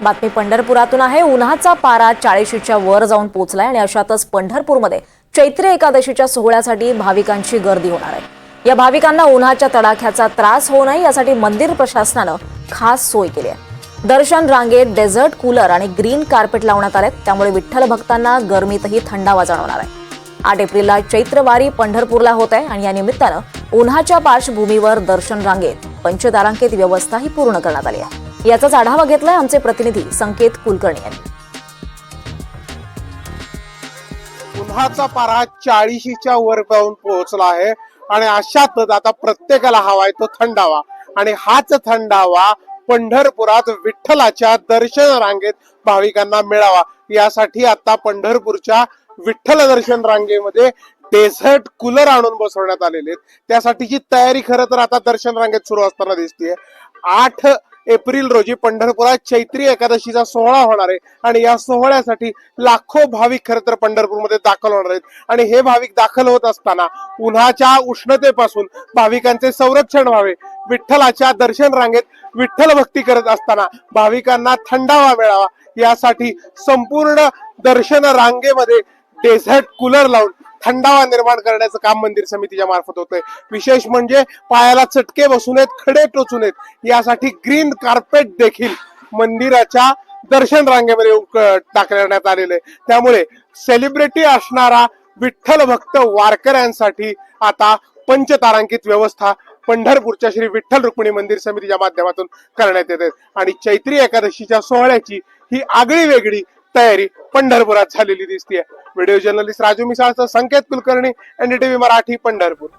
बातमी पंढरपुरातून आहे। उन्हाचा पारा 40च्या वर जाऊन पोहोचलाय आणि अशातच पंढरपूरमध्ये चैत्री एकादशीच्या सोहळ्यासाठी भाविकांची गर्दी होणार आहे। या भाविकांना उन्हाच्या तडाख्याचा त्रास होऊ नये यासाठी मंदिर प्रशासनाने खास सोय केली आहे। दर्शन रांगेत डेझर्ट कूलर आणि ग्रीन कार्पेट लावण्यात आले, त्यामुळे विठ्ठल भक्तांना गरमीतही थंडावा जाणवणार आहे। 8 एप्रिलला चैत्रवारी पंढरपूरला होत आहे आणि या निमित्तानं उन्हाच्या पार्श्वभूमीवर दर्शन रांगेत पंचतारांकित व्यवस्थाही पूर्ण करण्यात आली आहे। याचाच आढावा घेतलाय आमचे प्रतिनिधी संकेत कुलकर्णी यांनी। उन्हाचा पारा 40च्या वर जाऊन पोहोचला आहे आणि अशातच आता प्रत्येकाला हवाय तो थंडावा आणि हाच थंडावा पंढरपुरात विठ्ठलाच्या दर्शन रांगेत भाविकांना मिळावा यासाठी आता पंढरपूरच्या विठ्ठल दर्शन रांगेमध्ये डेझर्ट कूलर आणून बसवण्यात आलेले आहेत। त्यासाठीची तयारी खरं तर आता दर्शन रांगेत सुरू असताना दिसतीये। 8 एप्रिल रोजी पंढरपुरात चैत्री एकादशीचा सोहळा होणार आहे आणि या सोहळ्यासाठी लाखो भाविक खरं तर पंढरपूरमध्ये दाखल होणार आहेत आणि हे भाविक दाखल होत असताना उन्हाच्या उष्णतेपासून भाविकांचे संरक्षण व्हावे, विठ्ठलाच्या दर्शन रांगेत विठ्ठल भक्ती करत असताना भाविकांना थंडावा मिळावा यासाठी संपूर्ण दर्शन रांगेमध्ये डेझर्ट कूलर लावून थंडावा निर्माण करण्याचं काम मंदिर समितीच्या मार्फत होतंय। विशेष म्हणजे पायाला चटके बसू नयेत, खडे टोचू नयेत यासाठी ग्रीन कार्पेट देखील मंदिराच्या दर्शन रांगेमध्ये टाकण्यात आलेले आहे। त्यामुळे सेलिब्रिटी असणारा विठ्ठल भक्त वारकऱ्यांसाठी आता पंचतारांकित व्यवस्था पंढरपूरच्या श्री विठ्ठल रुक्मिणी मंदिर समितीच्या माध्यमातून करण्यात येते आणि चैत्री एकादशीच्या सोहळ्याची ही आगळी वेगळी तयारी पंढरपुरात झालेली दिसतीये। व्हिडिओ जर्नलिस्ट राजू मिसाळसह संकेत कुलकर्णी, एनडीटीव्ही मराठी, पंढरपूर।